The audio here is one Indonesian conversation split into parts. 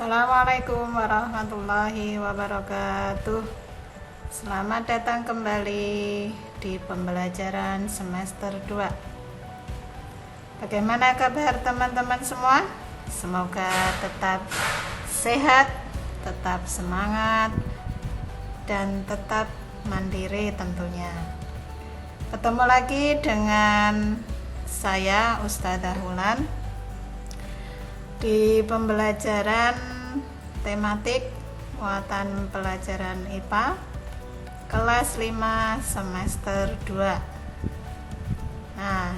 Assalamualaikum warahmatullahi wabarakatuh. Selamat datang kembali di pembelajaran semester 2. Bagaimana kabar teman-teman semua? Semoga tetap sehat, tetap semangat, dan tetap mandiri tentunya. Ketemu lagi dengan saya Ustadzah Wulan di pembelajaran tematik muatan pelajaran IPA kelas 5 semester 2. Nah,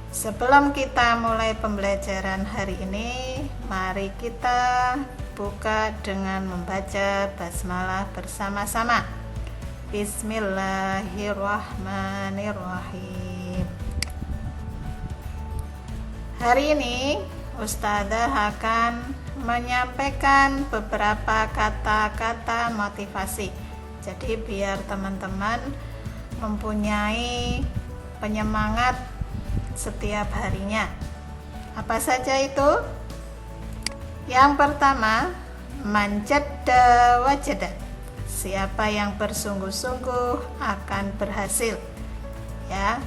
sebelum kita mulai pembelajaran hari ini, mari kita buka dengan membaca basmalah bersama-sama. Bismillahirrahmanirrahim. Hari ini Ustadzah akan menyampaikan beberapa kata-kata motivasi. Jadi biar teman-teman mempunyai penyemangat setiap harinya. Apa saja itu? Yang pertama, manjadda wajada. Siapa yang bersungguh-sungguh akan berhasil. Ya,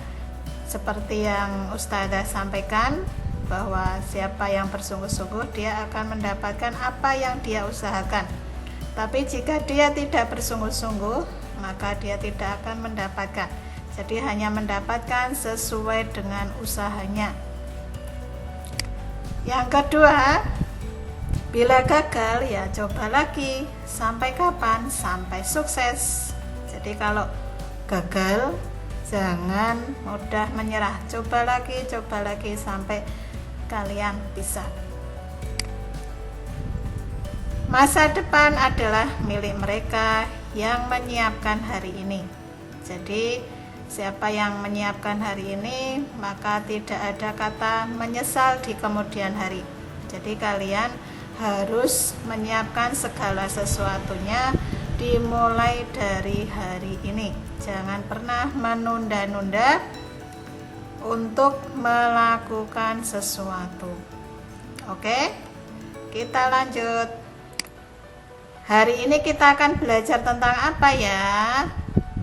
seperti yang Ustadzah sampaikan, bahwa siapa yang bersungguh-sungguh dia akan mendapatkan apa yang dia usahakan. Tapi jika dia tidak bersungguh-sungguh, maka dia tidak akan mendapatkan. Jadi hanya mendapatkan sesuai dengan usahanya. Yang kedua, bila gagal ya coba lagi. Sampai kapan? Sampai sukses. Jadi kalau gagal jangan mudah menyerah. Coba lagi sampai kalian bisa. Masa depan adalah milik mereka yang menyiapkan hari ini. Jadi siapa yang menyiapkan hari ini, maka tidak ada kata menyesal di kemudian hari. Jadi kalian harus menyiapkan segala sesuatunya dimulai dari hari ini. Jangan pernah menunda-nunda untuk melakukan sesuatu. Oke, kita lanjut. Hari ini kita akan belajar tentang apa ya?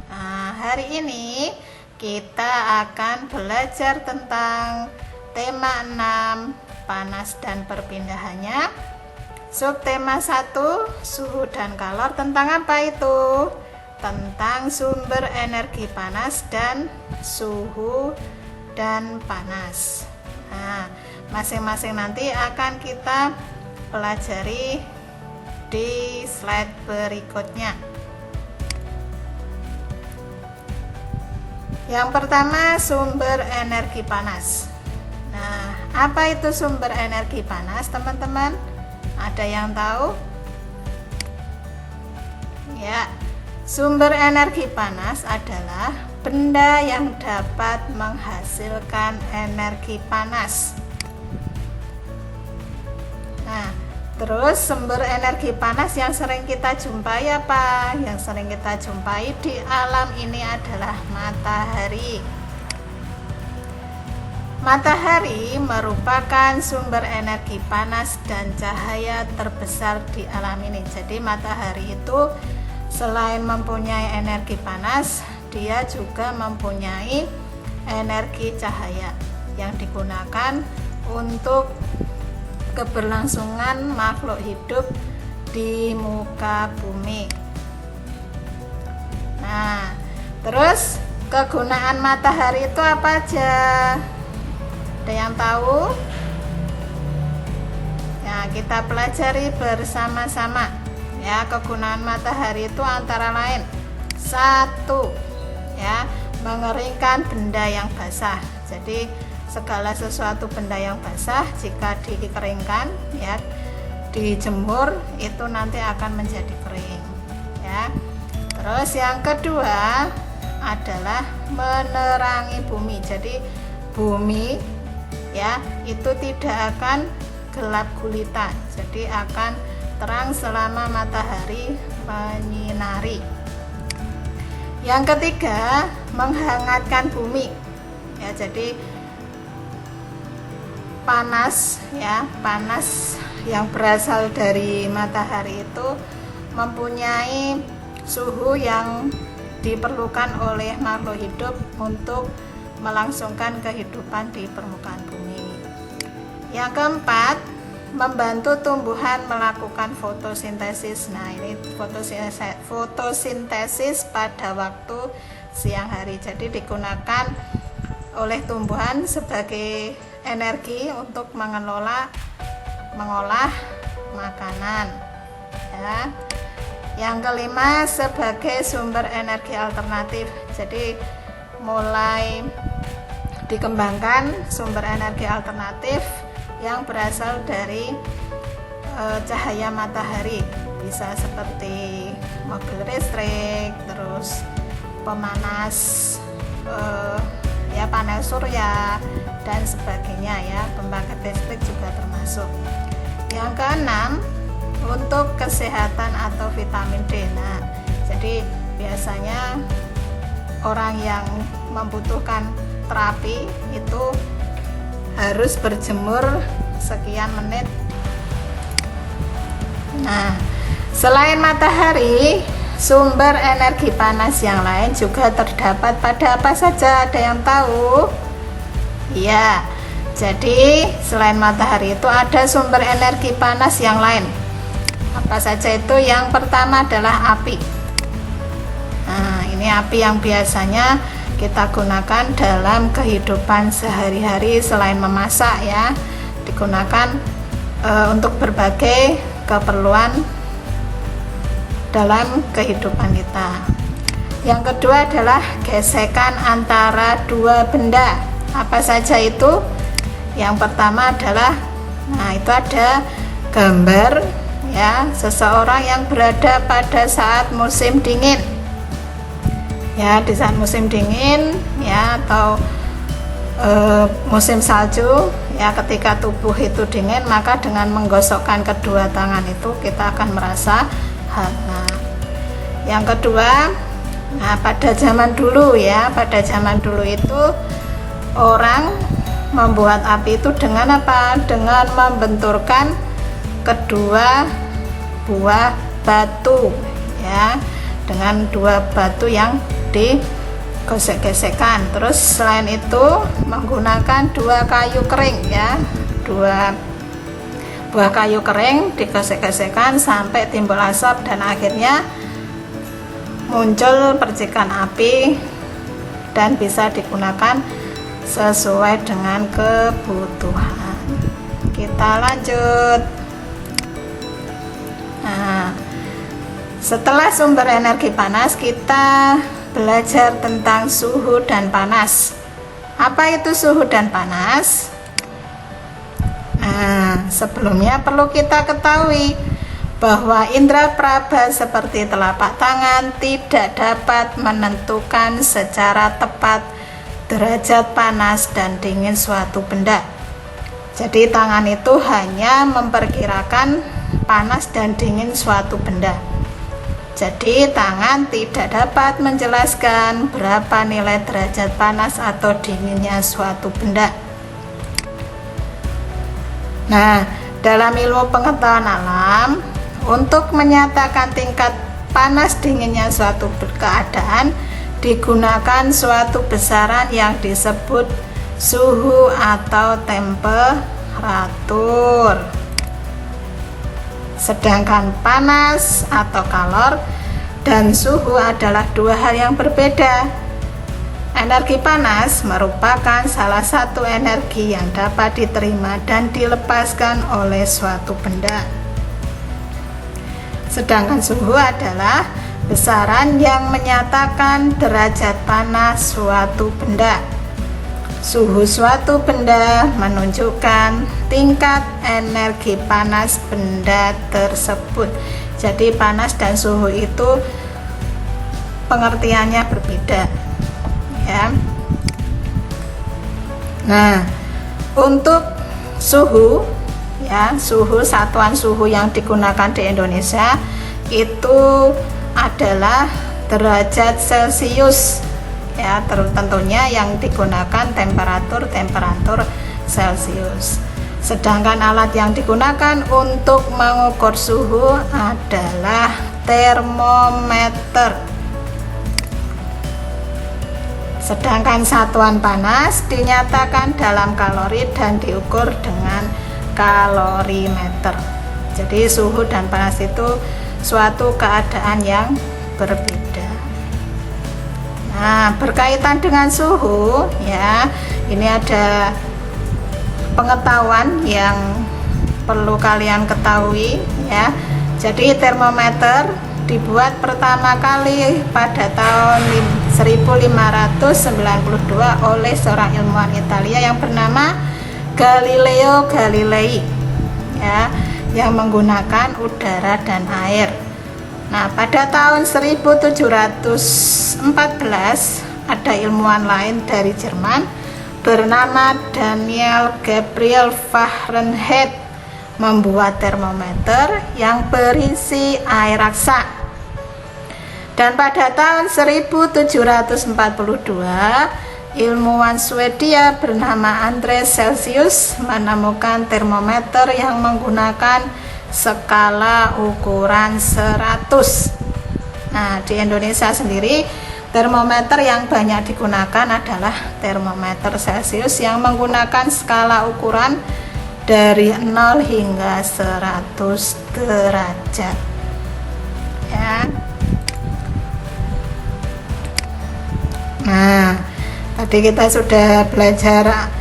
Nah, hari ini kita akan belajar tentang tema 6, panas dan perpindahannya. Subtema 1, suhu dan kalor. Tentang apa itu? Tentang sumber energi panas dan suhu dan panas. Nah, masing-masing nanti akan kita pelajari di slide berikutnya. Yang pertama, sumber energi panas. Nah, apa itu sumber energi panas, teman-teman? Ada yang tahu? Ya, sumber energi panas adalah benda yang dapat menghasilkan energi panas. Nah, terus sumber energi panas yang sering kita jumpai apa? Yang sering kita jumpai di alam ini adalah matahari. Matahari merupakan sumber energi panas dan cahaya terbesar di alam ini. Jadi matahari itu selain mempunyai energi panas, dia juga mempunyai energi cahaya yang digunakan untuk keberlangsungan makhluk hidup di muka bumi. Nah, terus kegunaan matahari itu apa aja? Ada yang tahu? Ya, kita pelajari bersama-sama. Ya, kegunaan matahari itu antara lain, 1, ya, mengeringkan benda yang basah. Jadi segala sesuatu benda yang basah jika dikeringkan, ya, dijemur, itu nanti akan menjadi kering, ya. Terus yang kedua adalah menerangi bumi. Jadi bumi, ya, itu tidak akan gelap gulita. Jadi akan terang selama matahari menyinari. Yang ketiga, menghangatkan bumi. Ya, jadi panas, ya, panas yang berasal dari matahari itu mempunyai suhu yang diperlukan oleh makhluk hidup untuk melangsungkan kehidupan di permukaan bumi. Yang keempat, membantu tumbuhan melakukan fotosintesis. Nah, ini fotosintesis pada waktu siang hari. Jadi digunakan oleh tumbuhan sebagai energi untuk mengolah makanan. Ya. Yang kelima, sebagai sumber energi alternatif. Jadi mulai dikembangkan sumber energi alternatif yang berasal dari cahaya matahari, bisa seperti mobil listrik, terus pemanas ya panel surya dan sebagainya ya, pembangkit listrik juga termasuk. Yang keenam, untuk kesehatan atau vitamin D. Nah, jadi biasanya orang yang membutuhkan terapi itu harus berjemur sekian menit. Nah, selain matahari, sumber energi panas yang lain juga terdapat pada apa saja? Ada yang tahu? Ya, jadi selain matahari itu ada sumber energi panas yang lain. Apa saja itu? Yang pertama adalah api. Nah, ini api yang biasanya kita gunakan dalam kehidupan sehari-hari selain memasak ya, digunakan untuk berbagai keperluan dalam kehidupan kita. Yang kedua adalah gesekan antara dua benda. Apa saja itu? Yang pertama adalah, nah itu ada gambar ya, seseorang yang berada pada saat musim dingin. Ya, di saat musim dingin ya, atau musim salju ya, ketika tubuh itu dingin, maka dengan menggosokkan kedua tangan itu kita akan merasa hangat. Yang kedua, nah pada zaman dulu ya, pada zaman dulu itu orang membuat api itu dengan apa? Dengan membenturkan kedua buah batu ya, dengan dua batu yang digesek-gesekkan. Terus selain itu menggunakan dua kayu kering ya, dua buah kayu kering digesek-gesekkan sampai timbul asap dan akhirnya muncul percikan api dan bisa digunakan sesuai dengan kebutuhan. Kita lanjut. Nah, setelah sumber energi panas, kita belajar tentang suhu dan panas. Apa itu suhu dan panas? Nah, sebelumnya perlu kita ketahui bahwa indera praba seperti telapak tangan tidak dapat menentukan secara tepat derajat panas dan dingin suatu benda. Jadi tangan itu hanya memperkirakan panas dan dingin suatu benda. Jadi tangan tidak dapat menjelaskan berapa nilai derajat panas atau dinginnya suatu benda. Nah, dalam ilmu pengetahuan alam, untuk menyatakan tingkat panas dinginnya suatu keadaan digunakan suatu besaran yang disebut suhu atau temperatur. Sedangkan panas atau kalor dan suhu adalah dua hal yang berbeda. Energi panas merupakan salah satu energi yang dapat diterima dan dilepaskan oleh suatu benda. Sedangkan suhu adalah besaran yang menyatakan derajat panas suatu benda. Suhu suatu benda menunjukkan tingkat energi panas benda tersebut. Jadi panas dan suhu itu pengertiannya berbeda ya. Nah, untuk suhu ya, suhu, satuan suhu yang digunakan di Indonesia itu adalah derajat Celcius ya, tentunya yang digunakan temperatur Celcius. Sedangkan alat yang digunakan untuk mengukur suhu adalah termometer. Sedangkan satuan panas dinyatakan dalam kalori dan diukur dengan kalorimeter. Jadi suhu dan panas itu suatu keadaan yang berbeda. Nah, berkaitan dengan suhu ya, ini ada pengetahuan yang perlu kalian ketahui ya. Jadi termometer dibuat pertama kali pada tahun 1592 oleh seorang ilmuwan Italia yang bernama Galileo Galilei ya, yang menggunakan udara dan air. Nah, pada tahun 1714 ada ilmuwan lain dari Jerman bernama Daniel Gabriel Fahrenheit membuat termometer yang berisi air raksa. Dan pada tahun 1742 ilmuwan Swedia bernama Andreas Celsius menemukan termometer yang menggunakan skala ukuran 100. Nah, di Indonesia sendiri termometer yang banyak digunakan adalah termometer Celsius yang menggunakan skala ukuran dari 0 hingga 100 derajat ya. Nah, tadi kita sudah belajar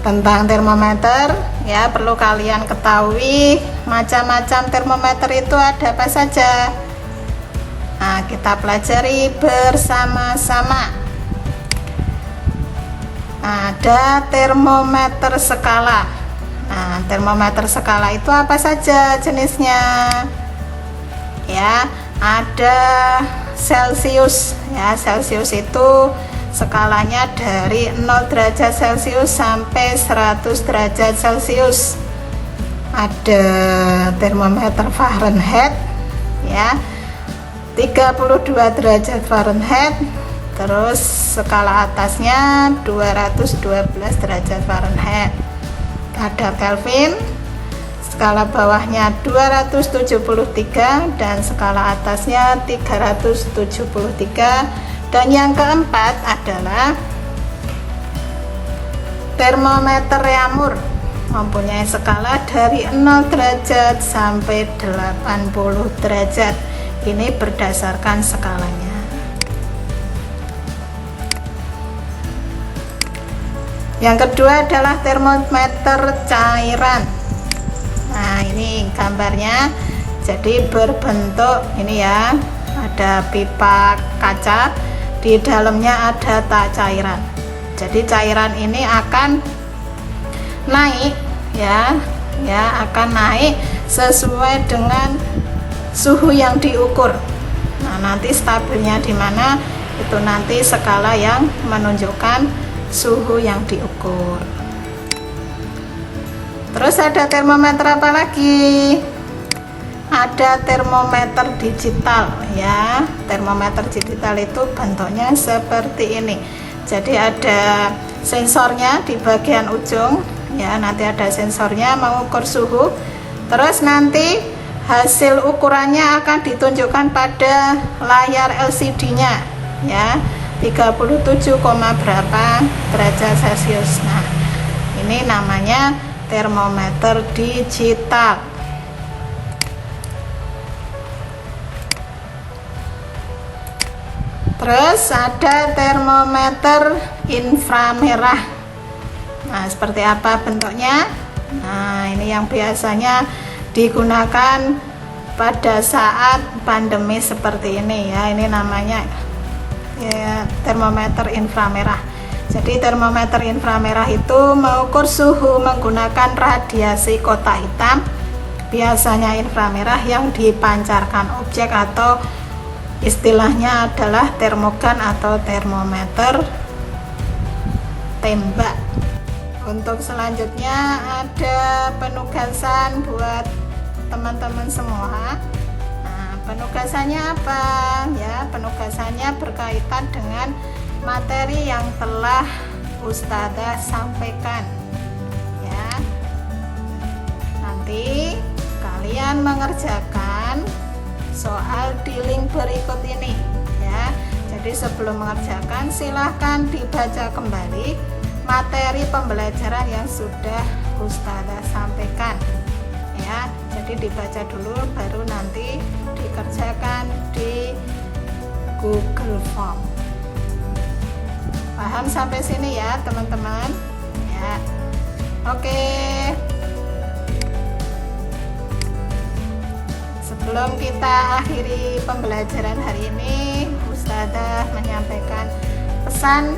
tentang termometer ya. Perlu kalian ketahui macam-macam termometer itu ada apa saja. Nah, kita pelajari bersama-sama. Ada termometer skala. Nah, termometer skala itu apa saja jenisnya? Ya, ada Celsius ya. Celsius itu skalanya dari 0 derajat Celsius sampai 100 derajat Celsius. Ada termometer Fahrenheit ya, 32 derajat Fahrenheit. Terus skala atasnya 212 derajat Fahrenheit. Ada Kelvin, skala bawahnya 273 dan skala atasnya 373. Dan yang keempat adalah termometer Reaumur, mempunyai skala dari 0 derajat sampai 80 derajat. Ini berdasarkan skalanya. Yang kedua adalah termometer cairan. Nah, ini gambarnya. Jadi berbentuk ini ya, ada pipa kaca, di dalamnya ada cairan. Jadi cairan ini akan naik ya, akan naik sesuai dengan suhu yang diukur. Nah, nanti stabilnya di mana itu nanti skala yang menunjukkan suhu yang diukur. Terus ada termometer apa lagi? Ada termometer digital ya. Termometer digital itu bentuknya seperti ini. Jadi ada sensornya di bagian ujung ya, nanti ada sensornya mengukur suhu. Terus nanti hasil ukurannya akan ditunjukkan pada layar LCD-nya ya, 37, berapa derajat Celcius. Nah, ini namanya termometer digital. Terus ada termometer inframerah. Nah, seperti apa bentuknya? Nah, ini yang biasanya digunakan pada saat pandemi seperti ini ya. Ini namanya ya, termometer inframerah. Jadi termometer inframerah itu mengukur suhu menggunakan radiasi kotak hitam, biasanya inframerah yang dipancarkan objek atau istilahnya adalah termogan atau termometer tembak. Untuk selanjutnya ada penugasan buat teman-teman semua. Nah, penugasannya apa? Ya, penugasannya berkaitan dengan materi yang telah Ustazah sampaikan. Ya. nanti kalian mengerjakan soal di link berikut ini ya. Jadi sebelum mengerjakan silahkan dibaca kembali materi pembelajaran yang sudah Ustazah sampaikan ya. Jadi dibaca dulu baru nanti dikerjakan di Google Form. Paham sampai sini ya teman-teman ya. Oke, sebelum kita akhiri pembelajaran hari ini, Ustazah menyampaikan pesan,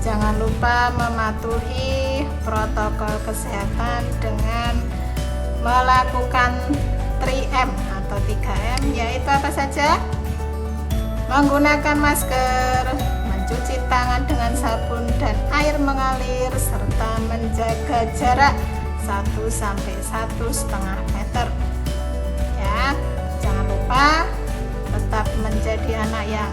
jangan lupa mematuhi protokol kesehatan dengan melakukan 3M atau 3M, yaitu apa saja? Menggunakan masker, mencuci tangan dengan sabun dan air mengalir, serta menjaga jarak 1-1,5 meter ya. Jangan lupa tetap menjadi anak yang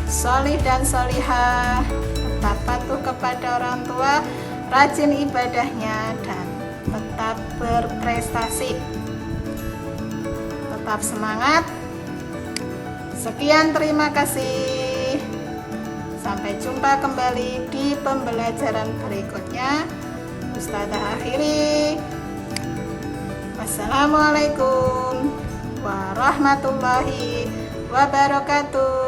solih dan solihah, tetap patuh kepada orang tua, rajin ibadahnya, dan tetap berprestasi. Tetap semangat. Sekian, terima kasih. Sampai jumpa kembali di pembelajaran berikutnya. Ustazah akhiri. Wassalamualaikum warahmatullahi wabarakatuh.